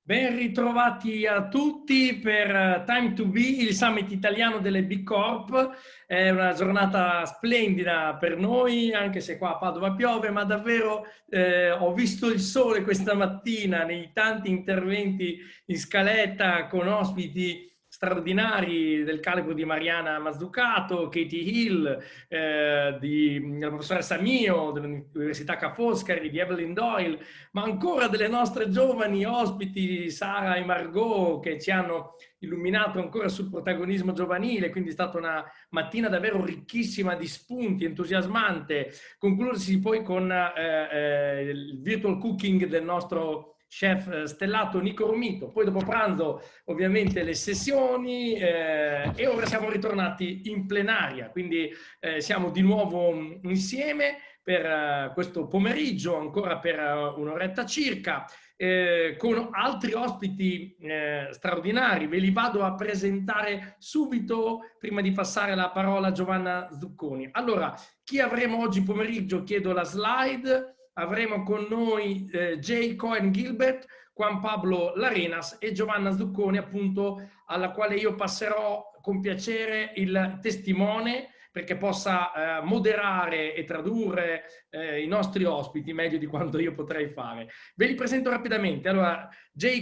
Ben ritrovati a tutti per Time to Be, il summit italiano delle B Corp. È una giornata splendida per noi, anche se qua a Padova piove, ma davvero ho visto il sole questa mattina nei tanti interventi in scaletta con ospiti straordinari del calibro di Mariana Mazzucato, Katie Hill, della professoressa Mio dell'Università Ca' Foscari, di Evelyn Doyle, ma ancora delle nostre giovani ospiti, Sara e Margot, che ci hanno illuminato ancora sul protagonismo giovanile, quindi è stata una mattina davvero ricchissima di spunti, entusiasmante, concludersi poi con il virtual cooking del nostro chef stellato Nico Romito. Poi dopo pranzo ovviamente le sessioni e ora siamo ritornati in plenaria, quindi siamo di nuovo insieme per questo pomeriggio, ancora per un'oretta circa, con altri ospiti straordinari. Ve li vado a presentare subito prima di passare la parola a Giovanna Zucconi. Allora, chi avremo oggi pomeriggio? Chiedo la slide. Avremo con noi Coen Gilbert, Juan Pablo Larenas e Giovanna Zucconi, appunto, alla quale io passerò con piacere il testimone perché possa moderare e tradurre i nostri ospiti meglio di quanto io potrei fare. Ve li presento rapidamente. Allora,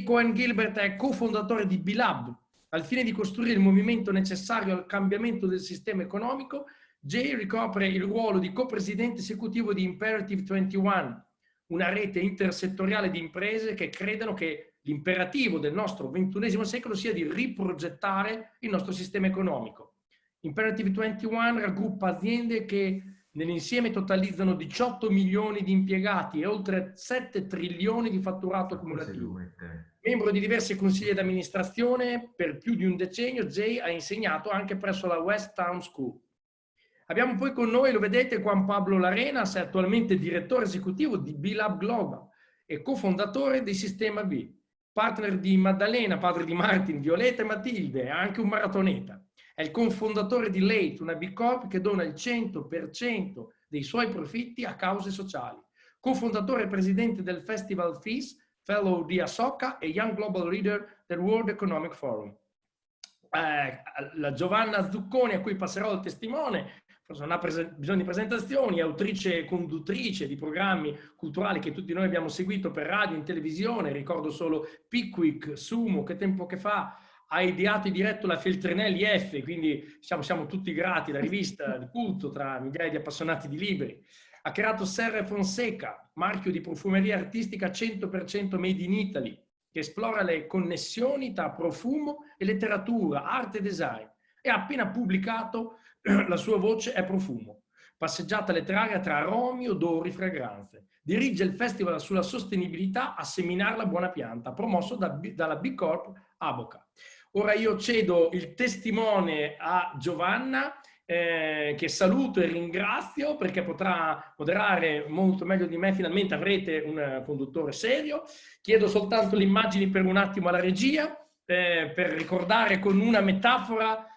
Coen Gilbert è cofondatore di B-Lab, al fine di costruire il movimento necessario al cambiamento del sistema economico. Jay ricopre il ruolo di copresidente esecutivo di Imperative 21, una rete intersettoriale di imprese che credono che l'imperativo del nostro XXI secolo sia di riprogettare il nostro sistema economico. Imperative 21 raggruppa aziende che nell'insieme totalizzano 18 milioni di impiegati e oltre 7 trilioni di fatturato cumulativo. Membro di diversi consigli di amministrazione, per più di un decennio Jay ha insegnato anche presso la West Town School. Abbiamo poi con noi, lo vedete, Juan Pablo Larenas, è attualmente direttore esecutivo di B-Lab Global e cofondatore di Sistema B, partner di Maddalena, padre di Martin, Violetta e Matilde, è anche un maratoneta. È il cofondatore di Late, una B Corp che dona il 100% dei suoi profitti a cause sociali. Cofondatore e presidente del Festival FIS, fellow di Asoka e Young Global Leader del World Economic Forum. La Giovanna Zucconi, a cui passerò il testimone, forse non ha bisogno di presentazioni, è autrice e conduttrice di programmi culturali che tutti noi abbiamo seguito per radio, in televisione, ricordo solo Pickwick, Sumo, che tempo che fa, ha ideato e diretto la Feltrinelli F, quindi siamo tutti grati, la rivista di culto tra migliaia di appassionati di libri. Ha creato Serre Fonseca, marchio di profumeria artistica 100% made in Italy, che esplora le connessioni tra profumo e letteratura, arte e design, e ha appena pubblicato La sua voce è profumo, passeggiata letteraria tra aromi, odori, fragranze. Dirige il festival sulla sostenibilità a Seminare la Buona Pianta, promosso dalla B Corp Aboca. Ora io cedo il testimone a Giovanna, che saluto e ringrazio perché potrà moderare molto meglio di me. Finalmente avrete un conduttore serio. Chiedo soltanto le immagini per un attimo alla regia, per ricordare con una metafora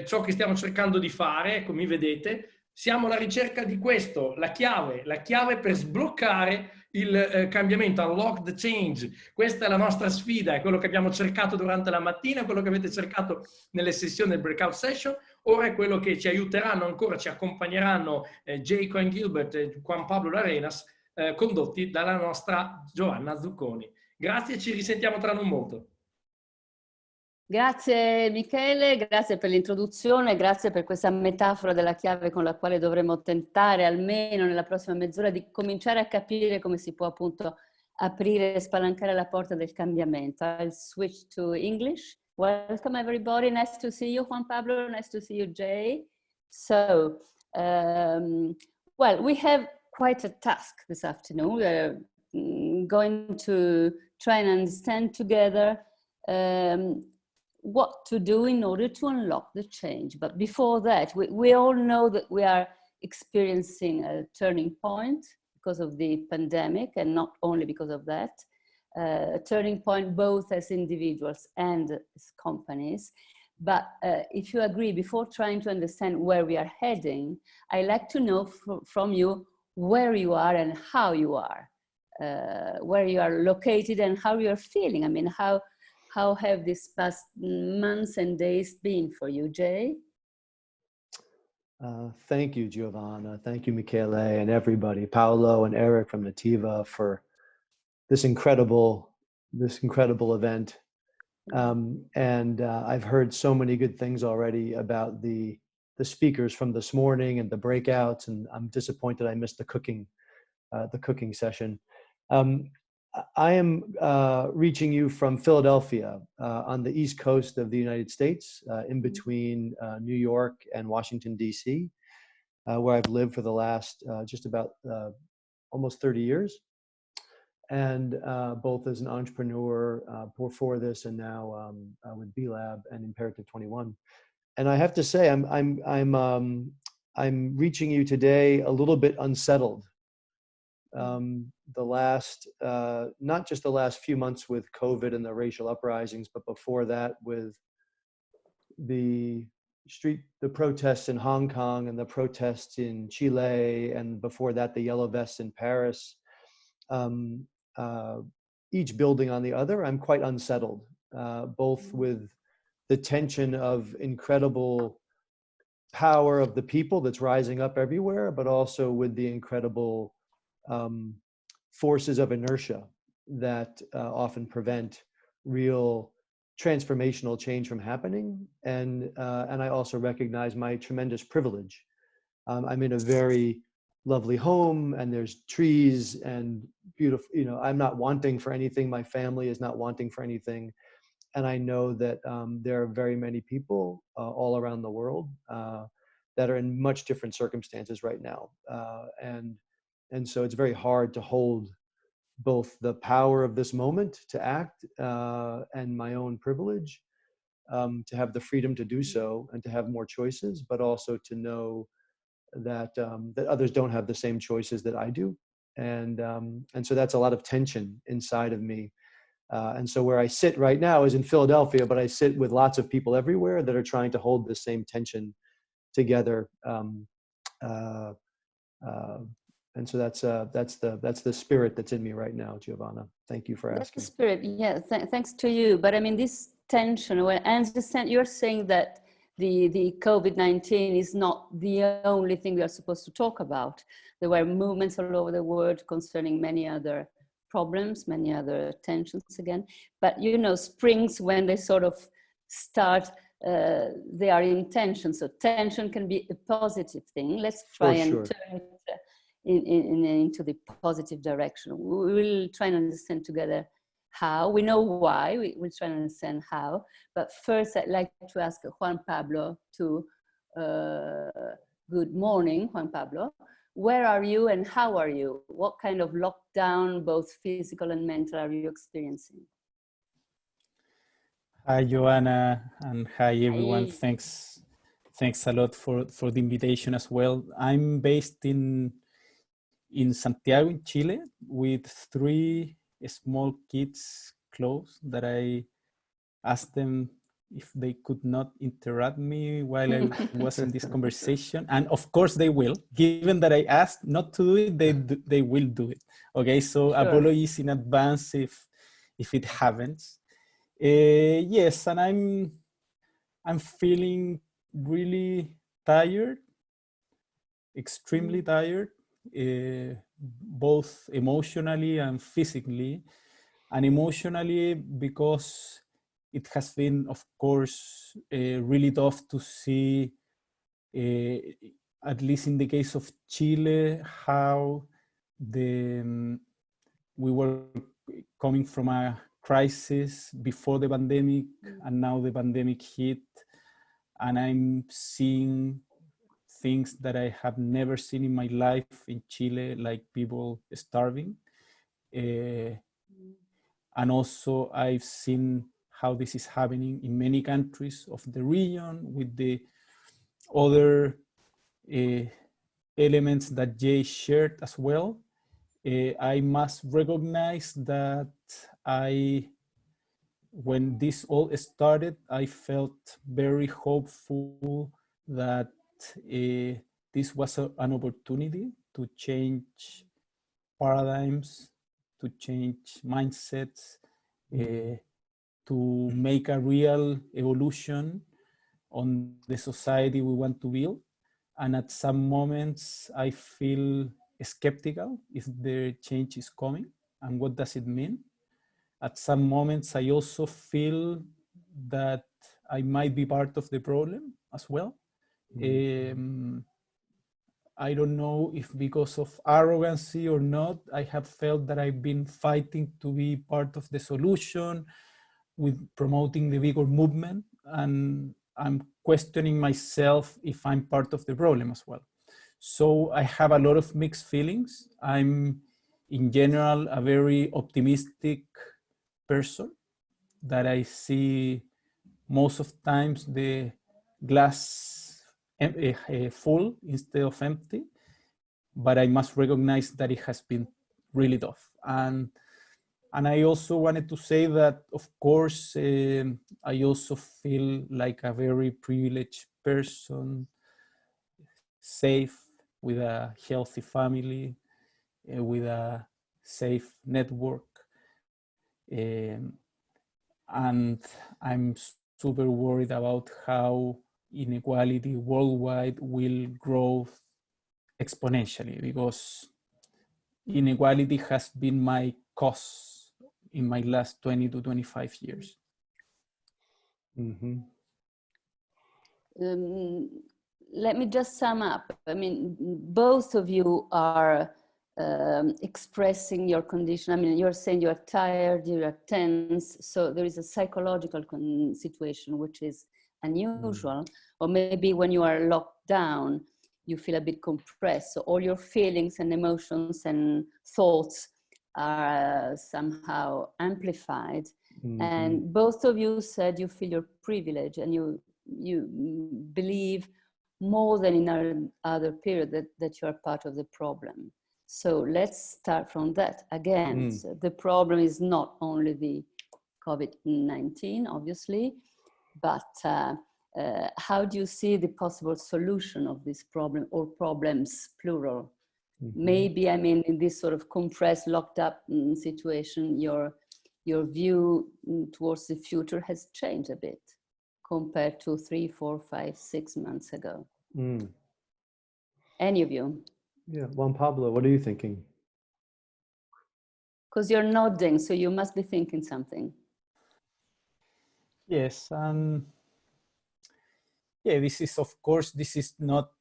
ciò che stiamo cercando di fare. Ecco, mi vedete. Siamo alla ricerca di questo, la chiave per sbloccare il cambiamento, unlock the change. Questa è la nostra sfida, è quello che abbiamo cercato durante la mattina, quello che avete cercato nelle sessioni del breakout session. Ora è quello che ci aiuteranno ancora, ci accompagneranno Coen Gilbert e Juan Pablo Larenas, condotti dalla nostra Giovanna Zucconi. Grazie e ci risentiamo tra non molto. Grazie Michele, grazie per l'introduzione, grazie per questa metafora della chiave con la quale dovremo tentare almeno nella prossima mezz'ora di cominciare a capire come si può appunto aprire e spalancare la porta del cambiamento. I'll switch to English. Welcome everybody, nice to see you Juan Pablo, nice to see you Jay. So, well, we have quite a task this afternoon. We're going to try and understand together what to do in order to unlock the change. But before that, we all know that we are experiencing a turning point because of the pandemic, and not only because of that, a turning point both as individuals and as companies. But if you agree, before trying to understand where we are heading, I'd like to know from you where you are and how you are. where you are located and how you're feeling. I mean, how have these past months and days been for you, Jay? Thank you, Giovanna. Thank you, Michele, and everybody, Paolo and Eric from Nativa, for this incredible event. I've heard so many good things already about the speakers from this morning and the breakouts, and I'm disappointed I missed the cooking session. I am reaching you from Philadelphia on the East Coast of the United States, in between New York and Washington, D.C., where I've lived for the last just about almost 30 years. And both as an entrepreneur before this and now with B Lab and Imperative 21. And I have to say, I'm reaching you today a little bit unsettled. The last, not just the last few months with COVID and the racial uprisings, but before that with the protests in Hong Kong and the protests in Chile, and before that, the yellow vests in Paris, each building on the other, I'm quite unsettled, both with the tension of incredible power of the people that's rising up everywhere, but also with the incredible forces of inertia that often prevent real transformational change from happening. And I also recognize my tremendous privilege. I'm in a very lovely home, and there's trees and beautiful, I'm not wanting for anything. My family is not wanting for anything. And I know that there are very many people all around the world that are in much different circumstances right now. And so it's very hard to hold both the power of this moment to act and my own privilege to have the freedom to do so and to have more choices, but also to know that that others don't have the same choices that I do. And so that's a lot of tension inside of me. And so where I sit right now is in Philadelphia, but I sit with lots of people everywhere that are trying to hold the same tension together. And so that's the spirit that's in me right now, Giovanna. Thank you for asking. That's the spirit, yeah. Thanks to you. But I mean, this tension, well, I understand you're saying that the COVID-19 is not the only thing we are supposed to talk about. There were movements all over the world concerning many other problems, many other tensions again. But springs, when they sort of start, they are in tension. So tension can be a positive thing. Let's try and turn it into the positive direction. We will try and understand together how. We know why, we'll try and understand how. But first, I'd like to ask Juan Pablo good morning, Juan Pablo. Where are you and how are you? What kind of lockdown, both physical and mental, are you experiencing? Hi, Joanna, and hi, everyone. Hi. Thanks a lot for the invitation as well. I'm based in Santiago, in Chile, with 3 small kids close that I asked them if they could not interrupt me while I was in this conversation. And of course they will. Given that I asked not to do it, they will do it. Okay, so sure. Apologies in advance if it happens. Yes, and I'm feeling really tired, extremely tired, both emotionally and physically. And emotionally because it has been, of course, really tough to see, at least in the case of Chile, how we were coming from a crisis before the pandemic, and now the pandemic hit, and I'm seeing things that I have never seen in my life in Chile, like people starving. And also I've seen how this is happening in many countries of the region with the other elements that Jay shared as well. I must recognize that when this all started, I felt very hopeful that this was an opportunity to change paradigms to change mindsets, to make a real evolution on the society we want to build. And at some moments, I feel skeptical if the change is coming and what does it mean. At some moments, I also feel that I might be part of the problem as well. I don't know if because of arrogancy or not, I have felt that I've been fighting to be part of the solution with promoting the B Corp movement, and I'm questioning myself if I'm part of the problem as well. So I have a lot of mixed feelings. I'm in general a very optimistic person, that I see most of times the glass full instead of empty, but I must recognize that it has been really tough. And I also wanted to say that, of course, I also feel like a very privileged person, safe, with a healthy family, with a safe network. And I'm super worried about how inequality worldwide will grow exponentially, because inequality has been my cause in my last 20 to 25 years. Mm-hmm. Let me just sum up. I mean, both of you are expressing your condition. I mean, you're saying you're tired, you're tense. So there is a psychological situation which is unusual. Or maybe when you are locked down, you feel a bit compressed. So all your feelings and emotions and thoughts are somehow amplified. And both of you said you feel your privilege, and you believe more than in other period that you are part of the problem. So let's start from that again. So the problem is not only the COVID-19, obviously, but how do you see the possible solution of this problem, or problems, plural? Maybe, I mean, in this sort of compressed, locked up situation, your view towards the future has changed a bit compared to 3, 4, 5, 6 months ago. Any of you? Yeah, Juan Pablo, what are you thinking? Because you're nodding, so you must be thinking something. Yes, yeah, this is, of course, this is not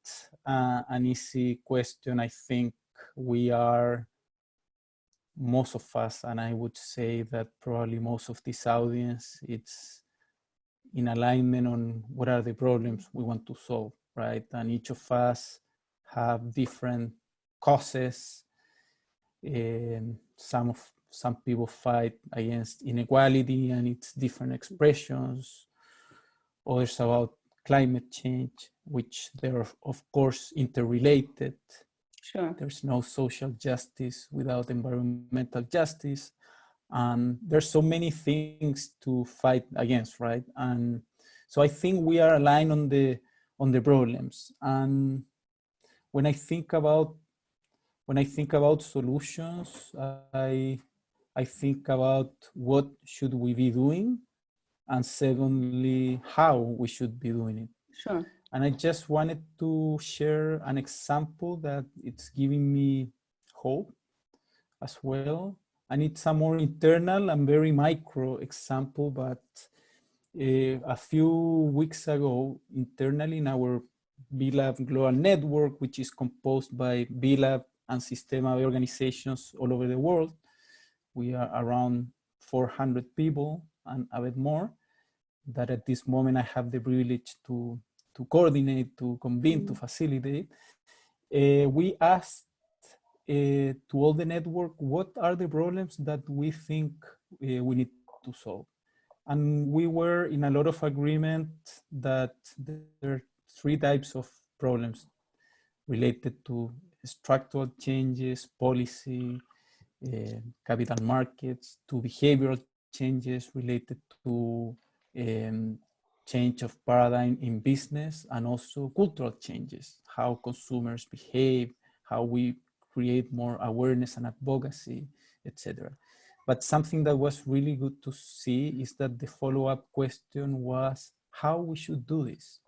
an easy question. I think we are, most of us, and I would say that probably most of this audience, it's in alignment on what are the problems we want to solve, right? And each of us have different causes. Some people fight against inequality and its different expressions. Others about climate change, which they're of course interrelated. Sure. There's no social justice without environmental justice. And there's so many things to fight against, right? And so I think we are aligned on the problems. And when I think about solutions, I think about what should we be doing, and secondly, how we should be doing it. Sure. And I just wanted to share an example that it's giving me hope as well. And it's a more internal and very micro example, but a few weeks ago, internally in our B-Lab Global Network, which is composed by B-Lab and Sistema organizations all over the world, we are around 400 people and a bit more, that at this moment I have the privilege to coordinate, to convene, to facilitate. We asked to all the network, what are the problems that we think we need to solve? And we were in a lot of agreement that there are 3 types of problems related to structural changes, policy, capital markets, to behavioral changes related to change of paradigm in business, and also cultural changes, how consumers behave, how we create more awareness and advocacy, etc. But something that was really good to see is that the follow-up question was how we should do this.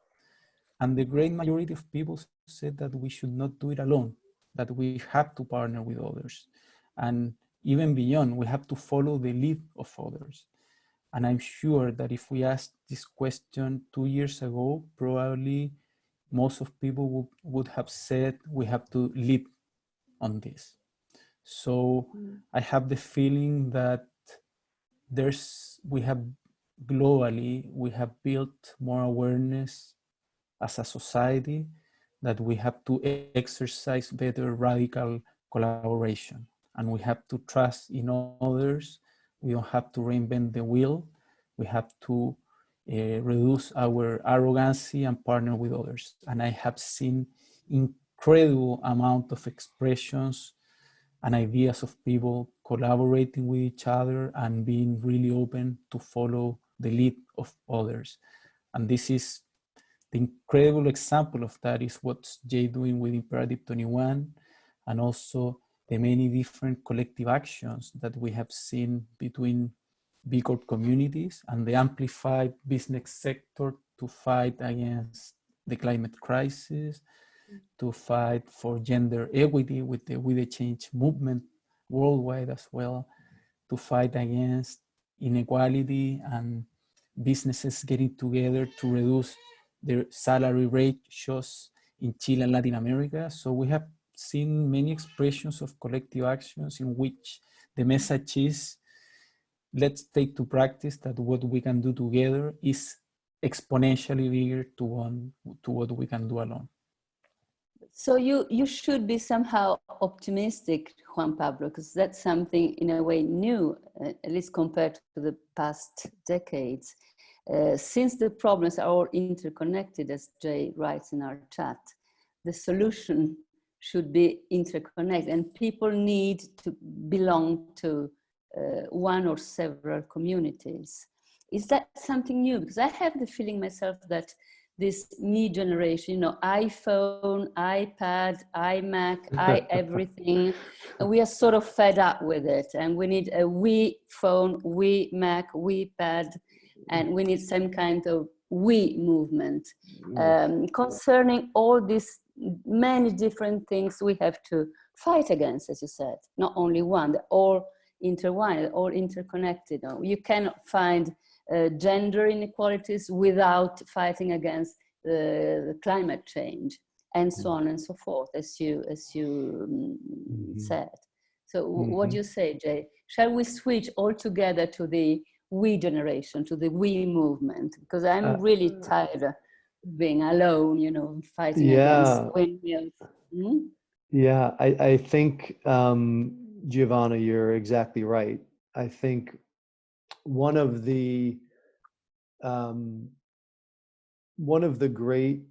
And the great majority of people said that we should not do it alone, that we have to partner with others. And even beyond, we have to follow the lead of others. And I'm sure that if we asked this question 2 years ago, probably most of people would have said we have to lead on this. So I have the feeling that we have built more awareness as a society that we have to exercise better radical collaboration, and we have to trust in others. We don't have to reinvent the wheel. We have to reduce our arrogancy and partner with others. And I have seen incredible amount of expressions and ideas of people collaborating with each other and being really open to follow the lead of others. And this is the incredible example of that is what's Jay doing with Imperative 21, and also the many different collective actions that we have seen between B Corp communities and the amplified business sector to fight against the climate crisis, to fight for gender equity with the change movement worldwide as well, to fight against inequality and businesses getting together to reduce their salary ratios in Chile and Latin America. So we have seen many expressions of collective actions in which the message is, let's take to practice that what we can do together is exponentially bigger to what we can do alone. So you should be somehow optimistic, Juan Pablo, because that's something in a way new, at least compared to the past decades. Since the problems are all interconnected, as Jay writes in our chat, the solution should be interconnected, and people need to belong to one or several communities. Is that something new? Because I have the feeling myself that this new generation, you know, iPhone, iPad, iMac, everything, and we are sort of fed up with it, and we need a we phone, we Mac, we pad, and we need some kind of we movement concerning all these many different things we have to fight against, as you said. Not only one, they're all intertwined, all interconnected. You cannot find gender inequalities without fighting against the climate change, and so on and so forth, as you said. So what do you say, Jay? Shall we switch altogether to the we generation, to the we movement? Because I'm really tired of being alone, you know, fighting against windmills. Yeah, I think, Giovanna, you're exactly right. I think one of the great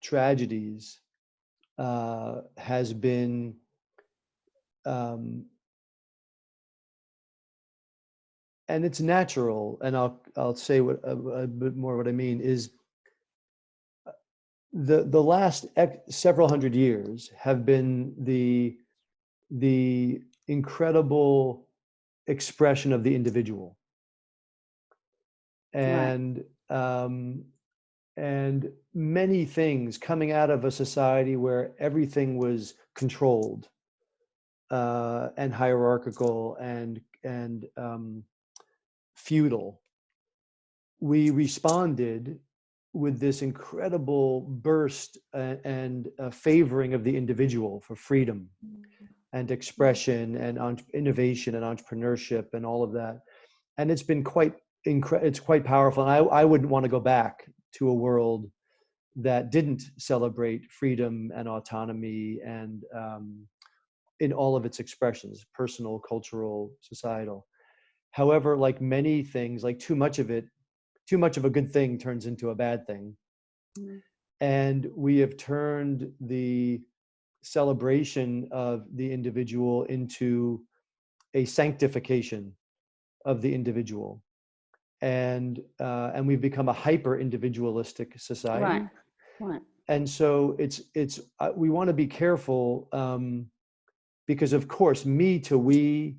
tragedies has been and it's natural, and I'll say a bit more what I mean is the last several hundred years have been the incredible expression of the individual, and and many things coming out of a society where everything was controlled and hierarchical and feudal. We responded with this incredible burst and favoring of the individual for freedom and expression and innovation and entrepreneurship and all of that. And it's been it's quite powerful. And I wouldn't want to go back to a world that didn't celebrate freedom and autonomy and in all of its expressions, personal, cultural, societal. However, like many things, like too much of a good thing turns into a bad thing. And we have turned the celebration of the individual into a sanctification of the individual. And we've become a hyper individualistic society. Right. And so we want to be careful because of course, me to we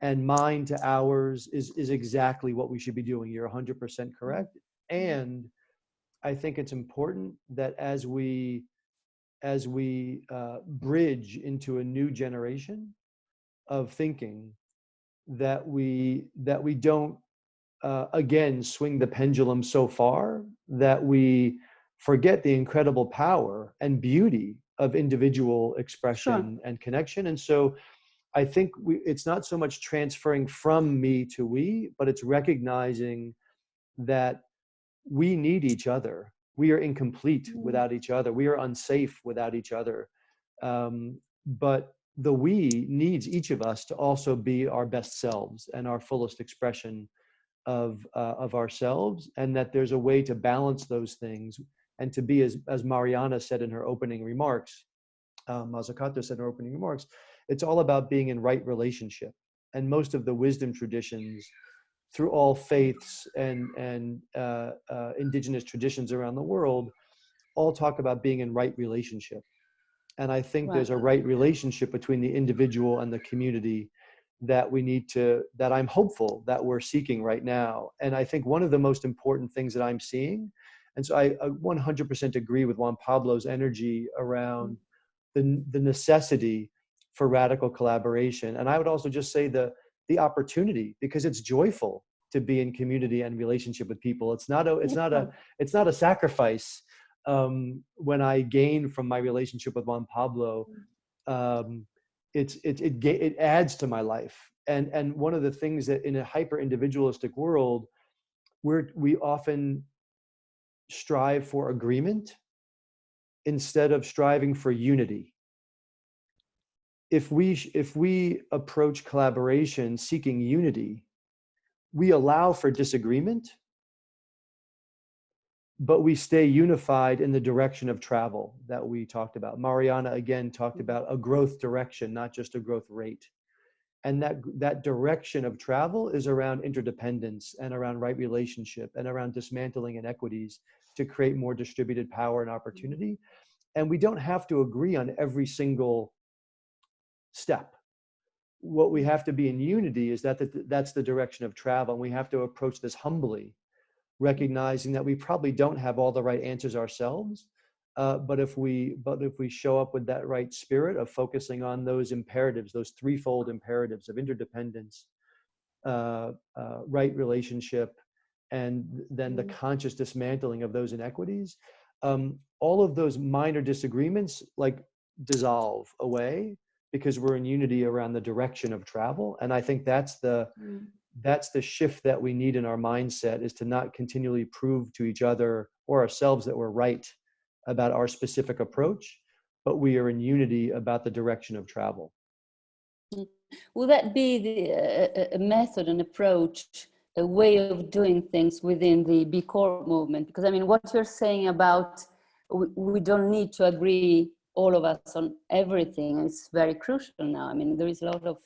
and mine to ours is exactly what we should be doing. You're 100% correct. And I think it's important that as we bridge into a new generation of thinking, that we don't again swing the pendulum so far that we forget the incredible power and beauty of individual expression and connection. And so I think it's not so much transferring from me to we, but it's recognizing that we need each other. We are incomplete without each other. We are unsafe without each other. But the we needs each of us to also be our best selves and our fullest expression of ourselves, and that there's a way to balance those things and to be, as Mariana said in her opening remarks, Mazzucato said in her opening remarks, it's all about being in right relationship. And most of the wisdom traditions through all faiths and indigenous traditions around the world all talk about being in right relationship. And I think there's a right relationship between the individual and the community that we need to, that I'm hopeful that we're seeking right now. And I think one of the most important things that I'm seeing, and so I 100% agree with Juan Pablo's energy around the necessity for radical collaboration. And I would also just say the opportunity, because it's joyful to be in community and relationship with people. It's not a sacrifice. When I gain from my relationship with Juan Pablo, it adds to my life. And one of the things that in a hyper individualistic world, we often strive for agreement instead of striving for unity. If we approach collaboration seeking unity, we allow for disagreement, but we stay unified in the direction of travel that we talked about. Mariana again talked about a growth direction, not just a growth rate. And that direction of travel is around interdependence and around right relationship and around dismantling inequities to create more distributed power and opportunity. And we don't have to agree on every single step. What we have to be in unity is that's the direction of travel. And we have to approach this humbly, recognizing that we probably don't have all the right answers ourselves. But if we show up with that right spirit of focusing on those imperatives, those threefold imperatives of interdependence, right relationship, and then the conscious dismantling of those inequities, all of those minor disagreements like dissolve away because we're in unity around the direction of travel. And I think that's the shift that we need in our mindset, is to not continually prove to each other or ourselves that we're right about our specific approach, but we are in unity about the direction of travel. Will that be a method, an approach, a way of doing things within the B Corp movement? Because I mean, what you're saying about we don't need to agree, all of us, on everything, is very crucial now. I mean, there is a lot of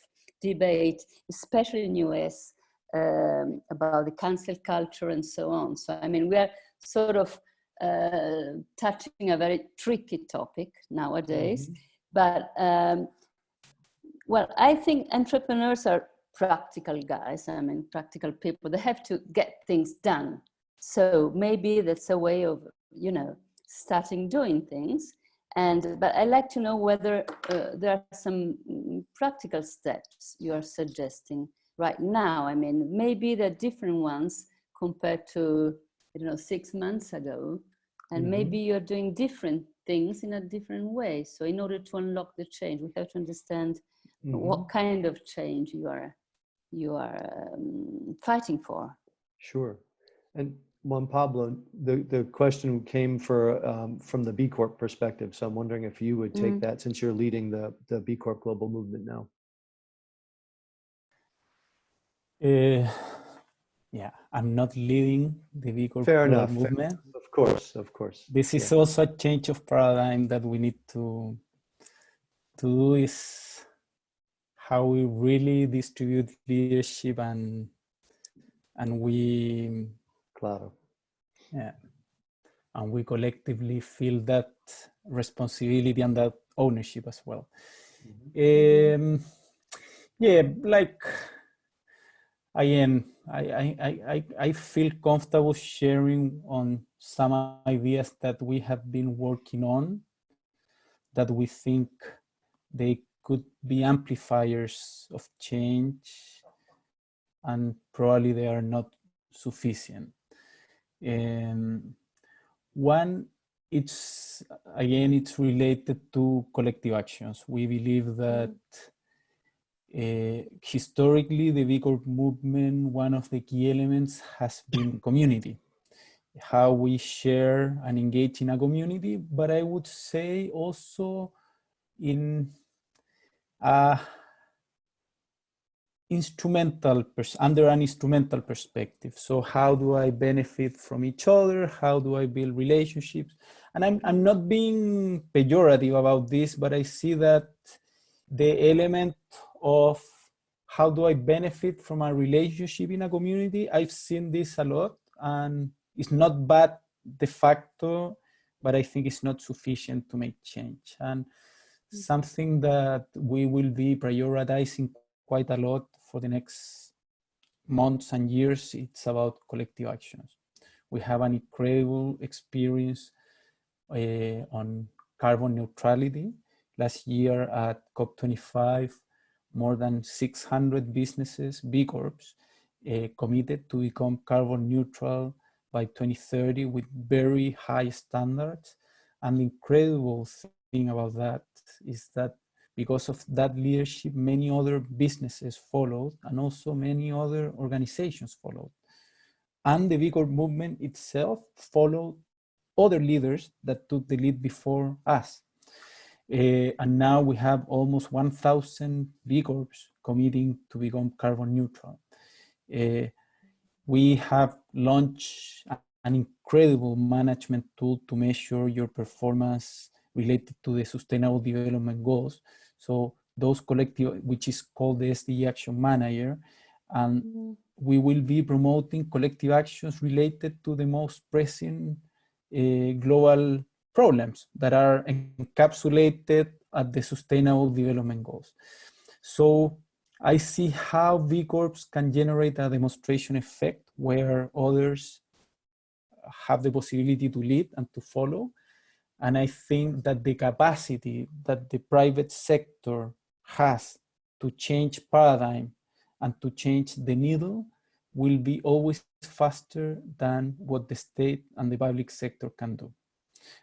debate, especially in US, about the cancel culture and so on. So, I mean, we are sort of touching a very tricky topic nowadays. But, well, I think entrepreneurs are practical guys. I mean, practical people. They have to get things done. So maybe that's a way of, you know, starting doing things. But I'd like to know whether there are some practical steps you are suggesting right now. I mean, maybe they're different ones compared to, I don't know, 6 months ago. And maybe you're doing different things in a different way. So in order to unlock the change, we have to understand what kind of change you are fighting for. Sure. And Juan Pablo, the question came from the B Corp perspective. So I'm wondering if you would take that, since you're leading the B Corp global movement now. Yeah, I'm not leading the B Corp Fair global enough. movement. Of course. This is also a change of paradigm that we need to do, is how we really distribute leadership and we Claro. Yeah, and we collectively feel that responsibility and that ownership as well. Yeah, like, again, I feel comfortable sharing on some ideas that we have been working on, that we think they could be amplifiers of change, and probably they are not sufficient. One, it's related to collective actions. We believe that historically, the B Corp movement, one of the key elements has been community, how we share and engage in a community, but I would say also in under an instrumental perspective. So how do I benefit from each other? How do I build relationships? And I'm not being pejorative about this, but I see that the element of how do I benefit from a relationship in a community, I've seen this a lot, and it's not bad de facto, but I think it's not sufficient to make change. And something that we will be prioritizing quite a lot for the next months and years, it's about collective actions. We have an incredible experience on carbon neutrality. Last year at COP25, more than 600 businesses, B Corps, committed to become carbon neutral by 2030 with very high standards. And the incredible thing about that is that because of that leadership, many other businesses followed, and also many other organizations followed. And the B Corp movement itself followed other leaders that took the lead before us. And now we have almost 1,000 B Corps committing to become carbon neutral. We have launched an incredible management tool to measure your performance related to the Sustainable Development Goals. So those collective, which is called the SDG Action Manager, and we will be promoting collective actions related to the most pressing global problems that are encapsulated at the Sustainable Development Goals. So I see how B Corps can generate a demonstration effect where others have the possibility to lead and to follow. And I think that the capacity that the private sector has to change paradigm and to change the needle will be always faster than what the state and the public sector can do.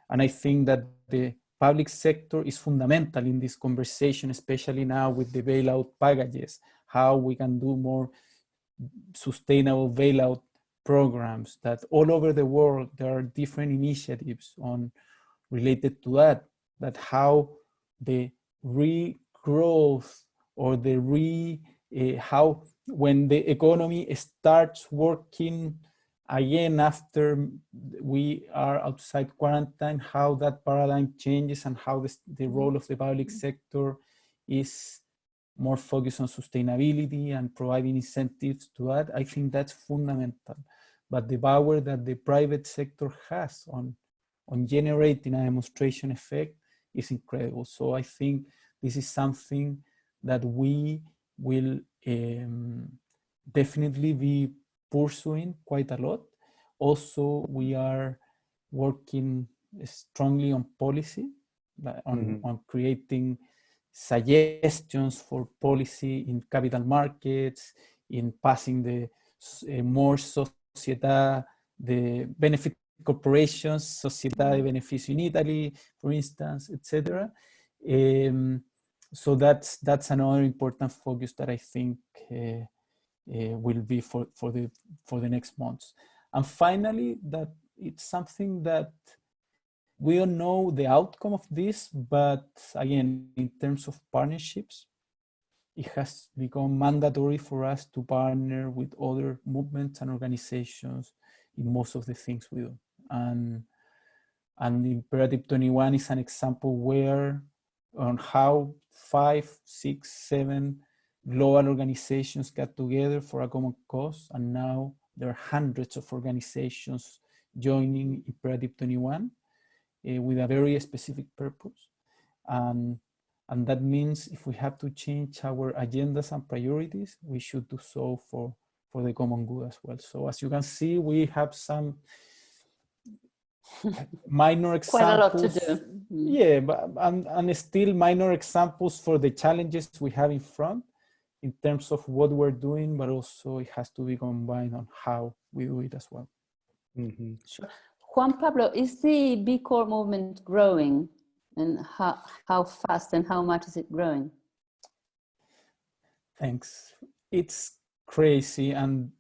And I think that the public sector is fundamental in this conversation, especially now with the bailout packages, how we can do more sustainable bailout programs, that all over the world there are different initiatives on related to that how the regrowth or the how when the economy starts working again after we are outside quarantine, how that paradigm changes and how the role of the public sector is more focused on sustainability and providing incentives to that. I think that's fundamental. But the power that the private sector has on generating a demonstration effect is incredible. So I think this is something that we will definitely be pursuing quite a lot. Also, we are working strongly on policy, on creating suggestions for policy in capital markets, in passing the more società, the benefit corporations, società di beneficio in Italy, for instance, etc. So that's another important focus that I think will be for the next months. And finally, that it's something that we don't know the outcome of this, but again, in terms of partnerships, it has become mandatory for us to partner with other movements and organizations in most of the things we do. And Imperative 21 is an example where on how 5, 6, 7 global organizations got together for a common cause, and now there are hundreds of organizations joining Imperative 21 with a very specific purpose. And And that means if we have to change our agendas and priorities, we should do so for the common good as well. So as you can see, we have some minor examples. Quite a lot to do. Yeah, but, and still minor examples for the challenges we have in front in terms of what we're doing, but also it has to be combined on how we do it as well. Mm-hmm. Sure. Juan Pablo, is the B Corp movement growing, and how fast and how much is it growing? Thanks. It's crazy, and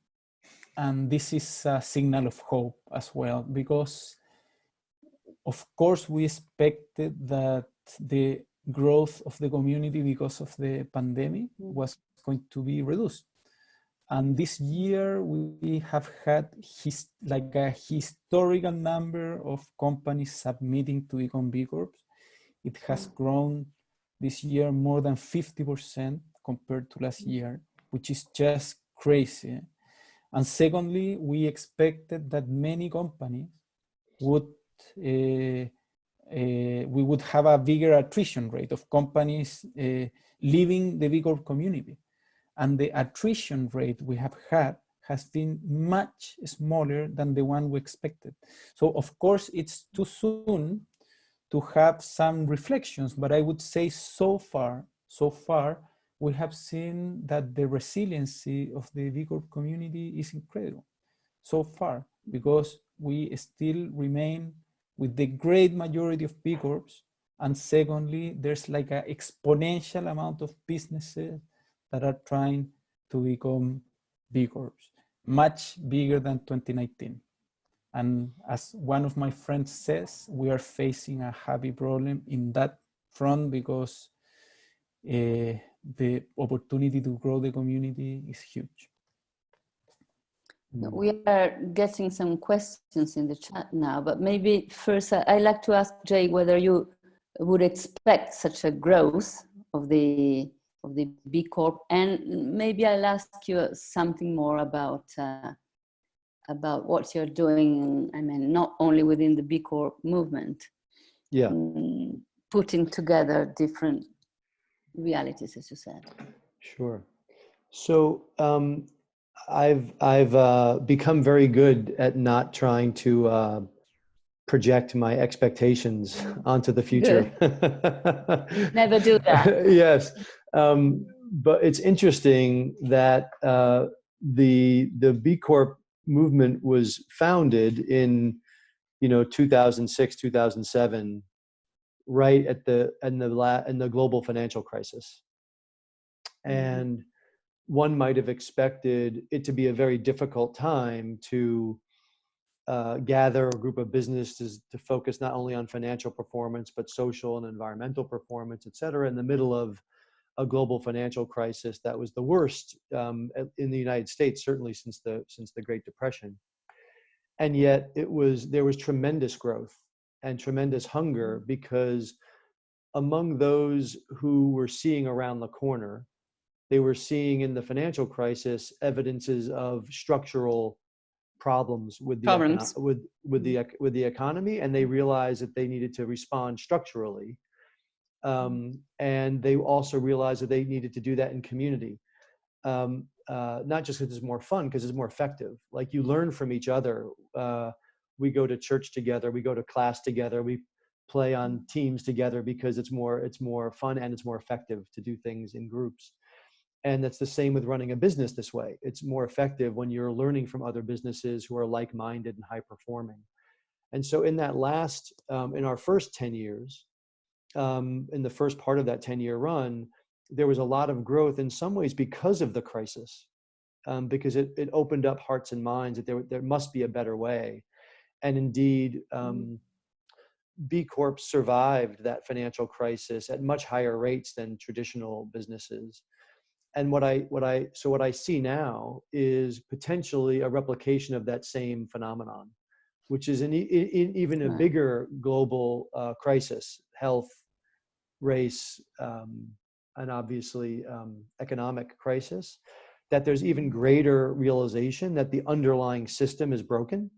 this is a signal of hope as well, because of course we expected that the growth of the community because of the pandemic was going to be reduced. And this year we have had like a historical number of companies submitting to become B Corps. It has grown this year more than 50% compared to last year, which is just crazy. And secondly, we expected that many companies would, we would have a bigger attrition rate of companies leaving the B Corp community. And the attrition rate we have had has been much smaller than the one we expected. So of course it's too soon to have some reflections, but I would say so far, we have seen that the resiliency of the B Corp community is incredible so far, because we still remain with the great majority of B Corps. And secondly, there's like an exponential amount of businesses that are trying to become B Corps, much bigger than 2019. And as one of my friends says, we are facing a happy problem in that front, because the opportunity to grow the community is huge. We are getting some questions in the chat now, but maybe first I'd like to ask Jay whether you would expect such a growth of the B Corp, and maybe I'll ask you something more about what you're doing. I mean, not only within the B Corp movement, yeah, putting together different realities, as you said. Sure. So I've become very good at not trying to project my expectations onto the future. Never do that. Yes. But it's interesting that the B Corp movement was founded in 2006, 2007, right at in the global financial crisis. And one might have expected it to be a very difficult time to gather a group of businesses to focus not only on financial performance, but social and environmental performance, et cetera, in the middle of a global financial crisis that was the worst in the United States, certainly since the Great Depression. And yet there was tremendous growth and tremendous hunger, because among those who were seeing around the corner, they were seeing in the financial crisis evidences of structural problems with the economy, and they realized that they needed to respond structurally. And they also realized that they needed to do that in community, not just because it's more fun, because it's more effective. Like, you learn from each other. We go to church together, we go to class together, we play on teams together, because it's more fun and it's more effective to do things in groups. And that's the same with running a business this way. It's more effective when you're learning from other businesses who are like-minded and high-performing. And so in that in our first 10 years, in the first part of that 10-year run, there was a lot of growth in some ways because of the crisis, because it opened up hearts and minds that there must be a better way. And indeed, B Corp survived that financial crisis at much higher rates than traditional businesses. And what I see now is potentially a replication of that same phenomenon, which is even a bigger global crisis: health, race, and obviously economic crisis. That there's even greater realization that the underlying system is broken,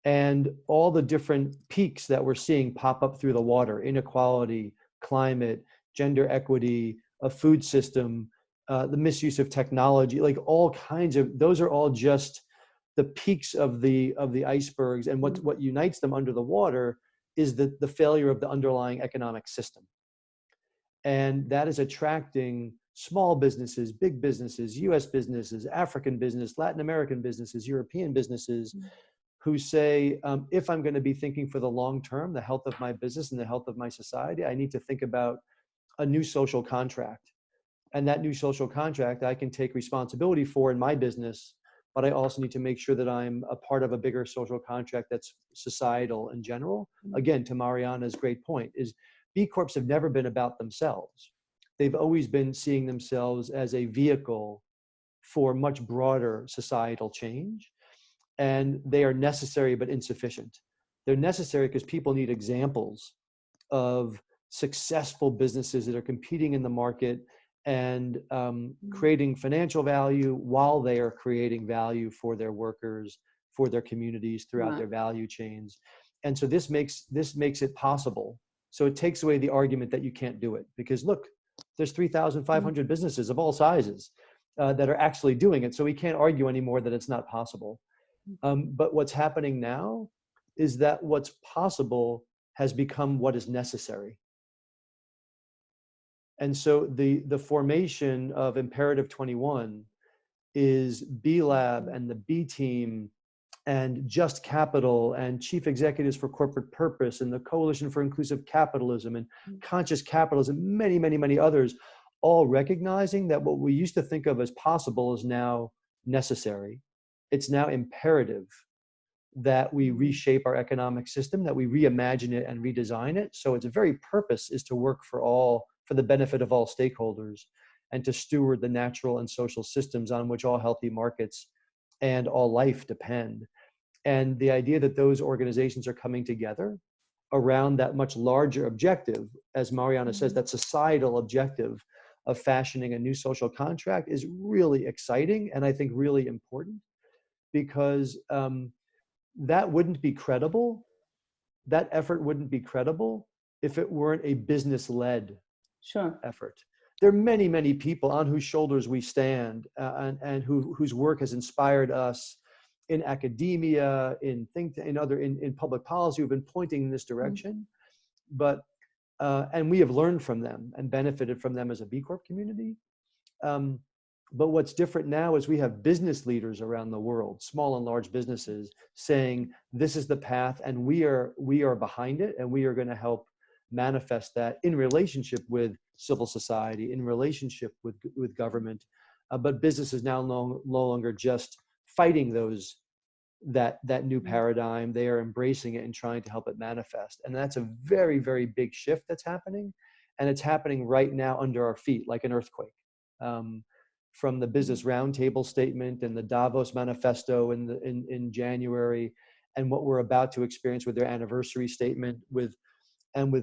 and all the different peaks that we're seeing pop up through the water: inequality, climate, gender equity, a food system, the misuse of technology, like all kinds of, those are all just the peaks of the icebergs. And what unites them under the water is the failure of the underlying economic system. And that is attracting small businesses, big businesses, US businesses, African business, Latin American businesses, European businesses, who say, if I'm going to be thinking for the long term, the health of my business and the health of my society, I need to think about a new social contract. And that new social contract I can take responsibility for in my business, but I also need to make sure that I'm a part of a bigger social contract that's societal in general. Again, to Mariana's great point, is B Corps have never been about themselves. They've always been seeing themselves as a vehicle for much broader societal change. And they are necessary but insufficient. They're necessary because people need examples of successful businesses that are competing in the market and creating financial value while they are creating value for their workers, for their communities throughout their value chains. And so this makes it possible. So it takes away the argument that you can't do it, because look, there's 3,500 businesses of all sizes that are actually doing it. So we can't argue anymore that it's not possible. But what's happening now is that what's possible has become what is necessary. And so the formation of Imperative 21 is B Lab and the B team and Just Capital and Chief Executives for Corporate Purpose and the Coalition for Inclusive Capitalism and Conscious Capitalism, many, many, many others, all recognizing that what we used to think of as possible is now necessary. It's now imperative that we reshape our economic system, that we reimagine it and redesign it. So its very purpose is to work for the benefit of all stakeholders and to steward the natural and social systems on which all healthy markets and all life depend. And the idea that those organizations are coming together around that much larger objective, as Mariana says, that societal objective of fashioning a new social contract, is really exciting and I think really important, because that wouldn't be credible. That effort wouldn't be credible if it weren't a business-led effort. There are many, many people on whose shoulders we stand and whose work has inspired us in academia, in public policy, who've been pointing in this direction. But and we have learned from them and benefited from them as a B Corp community. But what's different now is we have business leaders around the world, small and large businesses, saying this is the path and we are behind it, and we are going to help manifest that in relationship with civil society, in relationship with government. But business is now no longer just fighting that new paradigm. They are embracing it and trying to help it manifest. And that's a very, very big shift that's happening. And it's happening right now under our feet, like an earthquake. From the Business Roundtable statement and the Davos Manifesto in January, and what we're about to experience with their anniversary statement, with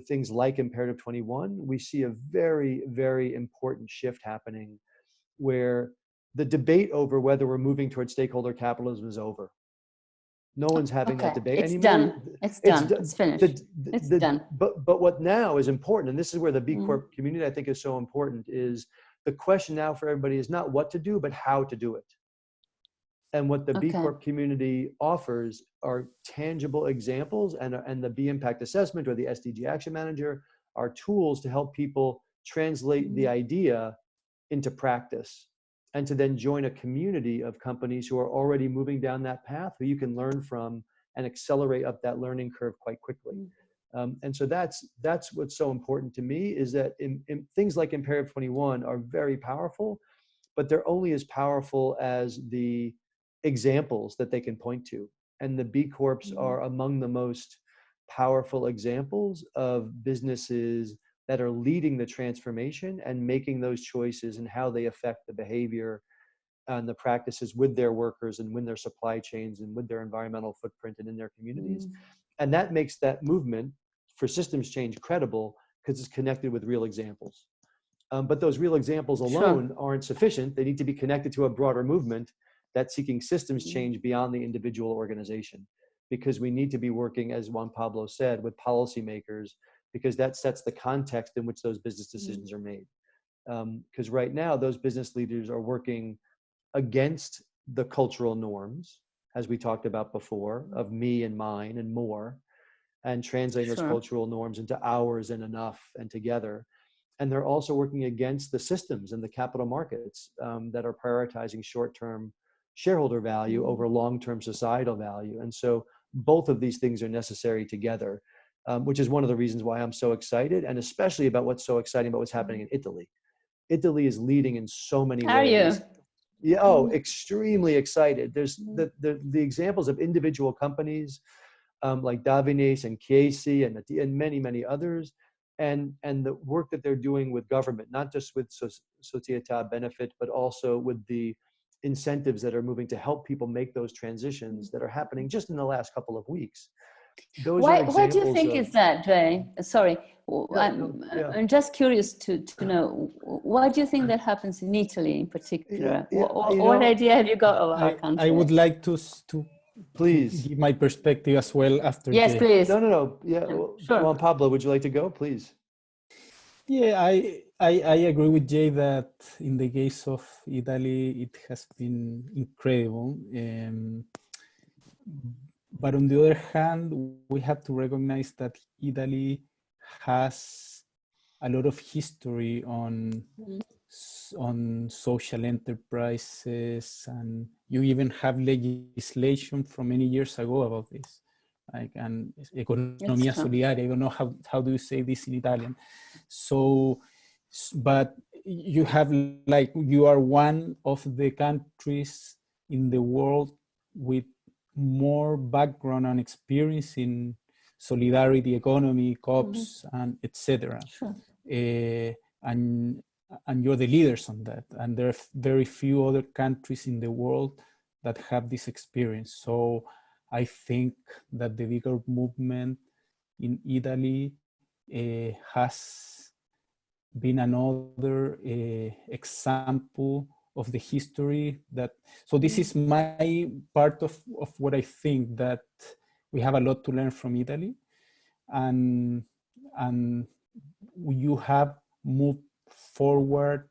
things like Imperative 21, we see a very, very important shift happening, where the debate over whether we're moving towards stakeholder capitalism is over. No one's having that debate anymore. It's done. It's finished. It's done. But what now is important, and this is where the B Corp community I think is so important, is the question now for everybody is not what to do, but how to do it. And what the B Corp community offers are tangible examples, and the B Impact Assessment or the SDG Action Manager are tools to help people translate the idea into practice, and to then join a community of companies who are already moving down that path, who you can learn from and accelerate up that learning curve quite quickly. And so that's what's so important to me, is that in things like Imperative 21 are very powerful, but they're only as powerful as the examples that they can point to. And the B Corps are among the most powerful examples of businesses that are leading the transformation and making those choices and how they affect the behavior and the practices with their workers and with their supply chains and with their environmental footprint and in their communities. And that makes that movement for systems change credible, because it's connected with real examples. But those real examples alone aren't sufficient. They need to be connected to a broader movement that's seeking systems change beyond the individual organization, because we need to be working, as Juan Pablo said, with policymakers, because that sets the context in which those business decisions are made. Because right now, those business leaders are working against the cultural norms, as we talked about before, of me and mine and more, and translating those cultural norms into ours and enough and together. And they're also working against the systems and the capital markets that are prioritizing short-term shareholder value over long-term societal value. And so both of these things are necessary together, which is one of the reasons why I'm so excited, and especially about what's so exciting about what's happening in Italy. Italy is leading in so many ways. Are you? Yeah, oh, extremely excited. There's the examples of individual companies like Davines and Chiesi and many, many others. And the work that they're doing with government, not just with Società benefit, but also with the incentives that are moving to help people make those transitions that are happening just in the last couple of weeks. Why do you think is that, Jay? Sorry, I'm just curious to know, why do you think that happens in Italy in particular? What idea have you got of our country? I would like to please give my perspective as well after. Yes, Jay. please. No. Yeah, sure. Juan Pablo, would you like to go, please? Yeah, I agree with Jay that in the case of Italy, it has been incredible. But on the other hand, we have to recognize that Italy has a lot of history on social enterprises, and you even have legislation from many years ago about this, like an economia solidaria. I don't know how do you say this in Italian. So, but you have, like, you are one of the countries in the world with more background and experience in solidarity economy, COPs, and etc. Sure. And you're the leaders on that. And there are very few other countries in the world that have this experience. So I think that the B Corp movement in Italy has been another example of the history that, so this is my part of what I think, that we have a lot to learn from Italy, and you have moved forward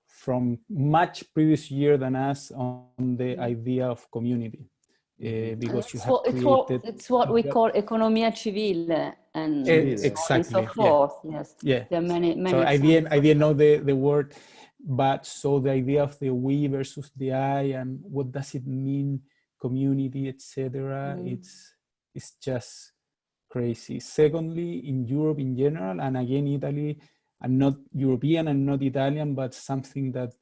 from much previous year than us on the idea of community, because you have created. It's what we call economia civile and exactly. so forth. Yes. Yeah. There are many. So I didn't know the word, but so the idea of the we versus the I, and what does it mean, community, etc. It's just crazy. Secondly, in Europe in general, and again Italy, I'm not European, I'm not Italian, but something that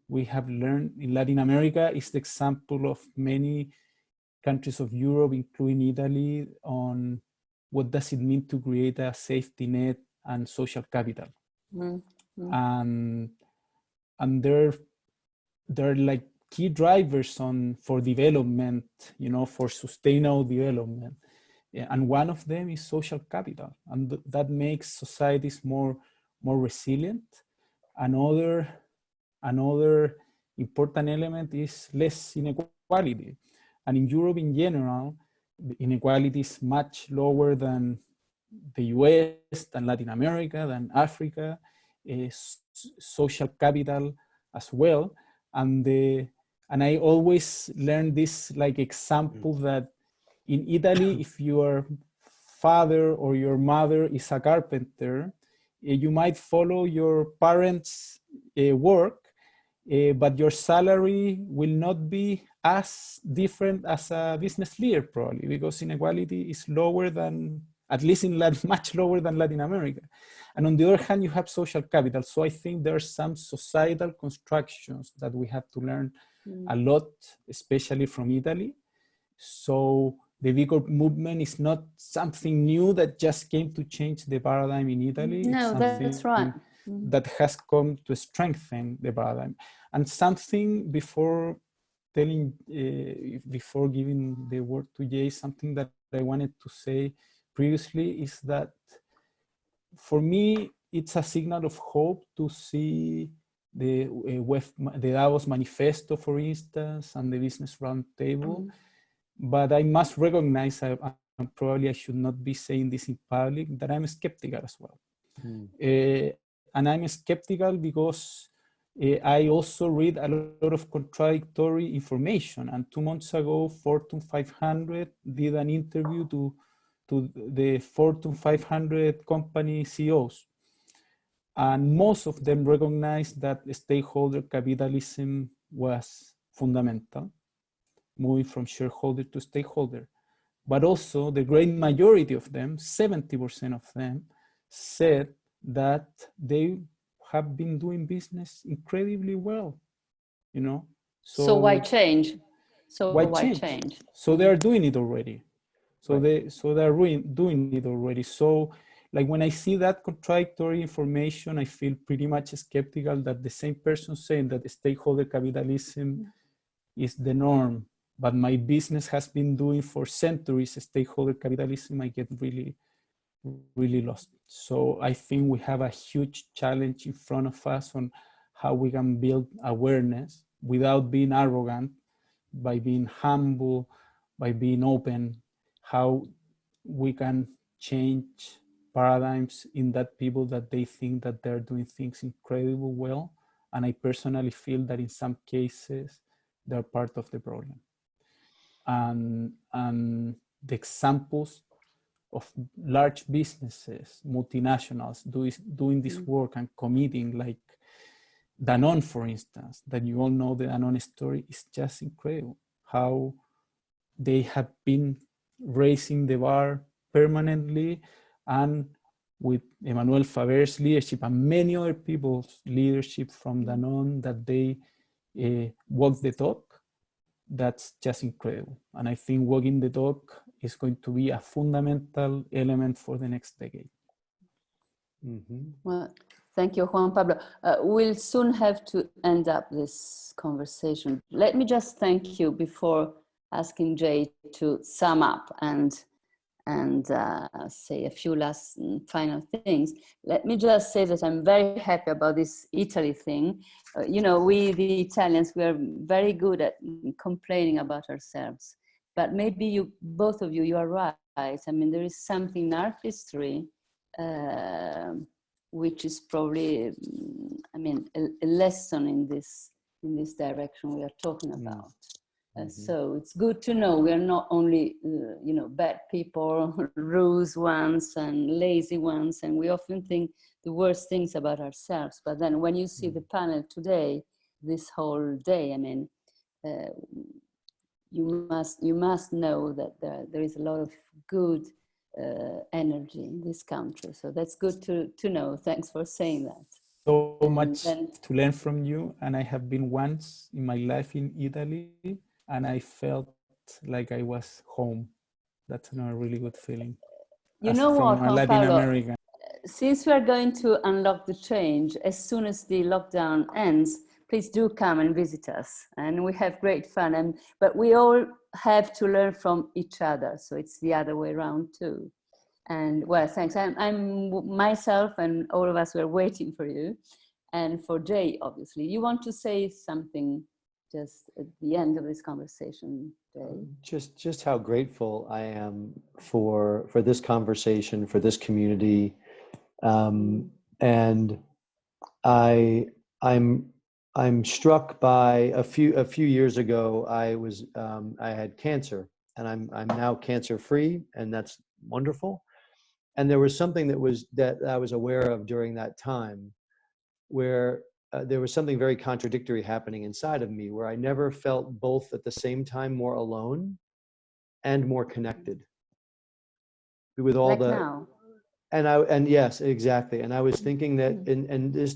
we have learned in Latin America is the example of many countries of Europe, including Italy, on what does it mean to create a safety net and social capital. And they're like key drivers for development, for sustainable development. And one of them is social capital, and that makes societies more resilient. Another important element is less inequality. And in Europe in general, the inequality is much lower than the US, than Latin America, than Africa, social capital as well. And I always learn this like example that in Italy, if your father or your mother is a carpenter, you might follow your parents' work, but your salary will not be as different as a business leader, probably, because inequality is lower than, at least in much lower than Latin America. And on the other hand, you have social capital. So I think there are some societal constructions that we have to learn a lot, especially from Italy. So the B Corp movement is not something new that just came to change the paradigm in Italy. No, that's right. That has come to strengthen the paradigm. And something before giving the word to Jay, something that I wanted to say previously is that for me, it's a signal of hope to see the Davos Manifesto, for instance, and the Business Roundtable. But I must recognize, probably I should not be saying this in public, that I'm skeptical as well. And I'm skeptical because I also read a lot of contradictory information. And 2 months ago, Fortune 500 did an interview to the Fortune 500 company CEOs. And most of them recognized that stakeholder capitalism was fundamental, moving from shareholder to stakeholder. But also the great majority of them, 70% of them, said that they have been doing business incredibly well, you know. So why change? So why change? So they are doing it already. So Right. they are doing it already. So like when I see that contradictory information, I feel pretty much skeptical that the same person saying that stakeholder capitalism is the norm, but my business has been doing for centuries stakeholder capitalism, I get really, really lost. So I think we have a huge challenge in front of us on how we can build awareness without being arrogant, by being humble, by being open, how we can change paradigms in that people that they think that they're doing things incredibly well. And I personally feel that in some cases, they're part of the problem. And the examples of large businesses, multinationals doing this work and committing, like Danone, for instance, that you all know the Danone story, is just incredible. How they have been raising the bar permanently, and with Emmanuel Faber's leadership and many other people's leadership from Danone, that they walk the talk. That's just incredible. And I think walking the talk is going to be a fundamental element for the next decade. Well, thank you, Juan Pablo. We'll soon have to end up this conversation. Let me just thank you before asking Jay to sum up and say a few last final things. Let me just say that I'm very happy about this Italy thing. You know, we, the Italians, we are very good at complaining about ourselves. But maybe both of you, you are right. I mean, there is something in our history which is probably, I mean, a lesson in this direction we are talking about. So it's good to know we are not only, you know, bad people, rude ones and lazy ones, and we often think the worst things about ourselves. But then when you see the panel today, this whole day, I mean, you must know that there is a lot of good energy in this country. So that's good to know. Thanks for saying that. So much to learn from you. And I have been once in my life in Italy, and I felt like I was home. That's a really good feeling. You know what, Juan Latin Pablo, American. Since we are going to unlock the change, as soon as the lockdown ends, please do come and visit us. And we have great fun. But we all have to learn from each other. So it's the other way around too. And well, thanks. I'm myself and all of us were waiting for you. And for Jay, obviously. You want to say something just at the end of this conversation, Jay? Just how grateful I am for this conversation, for this community. And I'm struck by a few years ago, I had cancer, and I'm now cancer free, and that's wonderful. And there was something that I was aware of during that time, where there was something very contradictory happening inside of me, where I never felt both at the same time more alone and more connected. With all now. And yes, exactly. And I was thinking that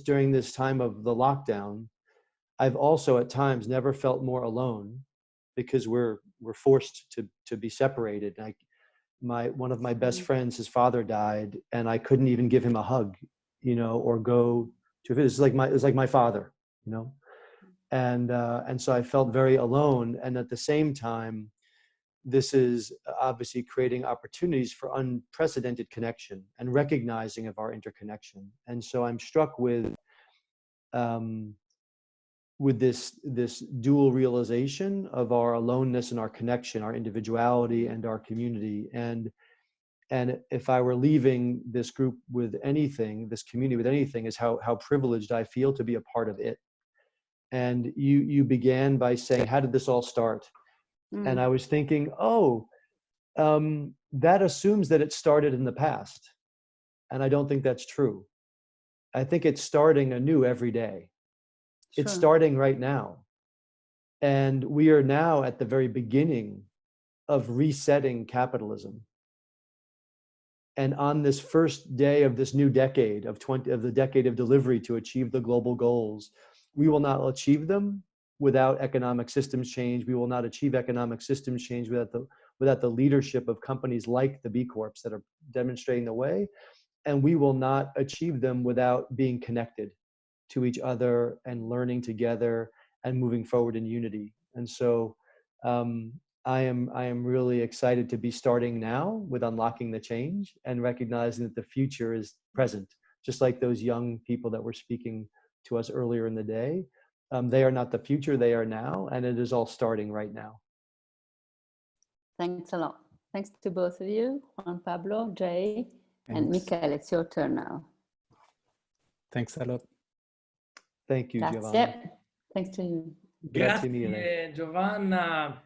during this time of the lockdown, I've also at times never felt more alone, because we're forced to be separated. One of my best friends, his father died, and I couldn't even give him a hug, you know, or go to visit. It's like my father, you know, and so I felt very alone. And at the same time, this is obviously creating opportunities for unprecedented connection and recognizing of our interconnection. And so I'm struck with with this dual realization of our aloneness and our connection, our individuality and our community. And if I were leaving this group with anything, this community with anything, is how privileged I feel to be a part of it. And you began by saying, how did this all start? And I was thinking, that assumes that it started in the past. And I don't think that's true. I think it's starting anew every day. Sure. It's starting right now. And we are now at the very beginning of resetting capitalism. And on this first day of this new decade of the decade of delivery to achieve the global goals, we will not achieve them without economic systems change. We will not achieve economic systems change without the leadership of companies like the B Corps that are demonstrating the way. And we will not achieve them without being connected to each other and learning together and moving forward in unity. And so I am really excited to be starting now with unlocking the change and recognizing that the future is present, just like those young people that were speaking to us earlier in the day. They are not the future, they are now, and it is all starting right now. Thanks a lot. Thanks to both of you, Juan, Pablo, Jay, and Michele, it's your turn now. Thanks a lot. Thank you, Grazie. Giovanna. Thanks to you. Grazie mille. Giovanna.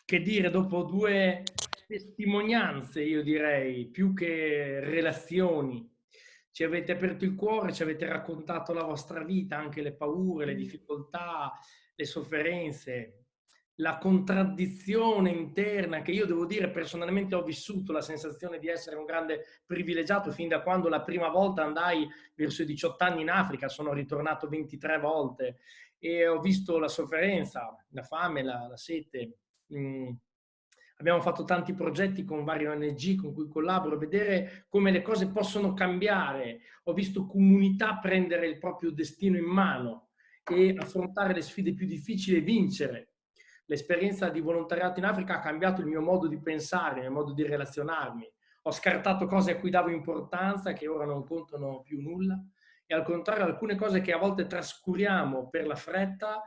Che dire, dopo due testimonianze, io direi, più che relazioni, ci avete aperto il cuore, ci avete raccontato la vostra vita, anche le paure, le difficoltà, le sofferenze, la contraddizione interna che io devo dire personalmente ho vissuto, la sensazione di essere un grande privilegiato fin da quando la prima volta andai verso i 18 anni in Africa, sono ritornato 23 volte e ho visto la sofferenza, la fame, la sete. Abbiamo fatto tanti progetti con varie ONG con cui collaboro, vedere come le cose possono cambiare. Ho visto comunità prendere il proprio destino in mano e affrontare le sfide più difficili e vincere. L'esperienza di volontariato in Africa ha cambiato il mio modo di pensare, il mio modo di relazionarmi. Ho scartato cose a cui davo importanza che ora non contano più nulla e al contrario alcune cose che a volte trascuriamo per la fretta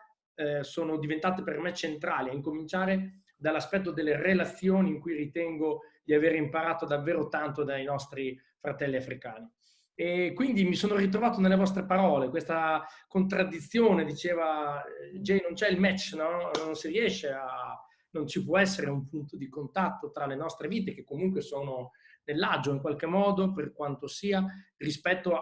sono diventate per me centrali, a incominciare dall'aspetto delle relazioni in cui ritengo di aver imparato davvero tanto dai nostri fratelli africani. E quindi mi sono ritrovato nelle vostre parole, questa contraddizione, diceva Jay, non c'è il match, no? Non si riesce non ci può essere un punto di contatto tra le nostre vite, che comunque sono nell'agio in qualche modo, per quanto sia, rispetto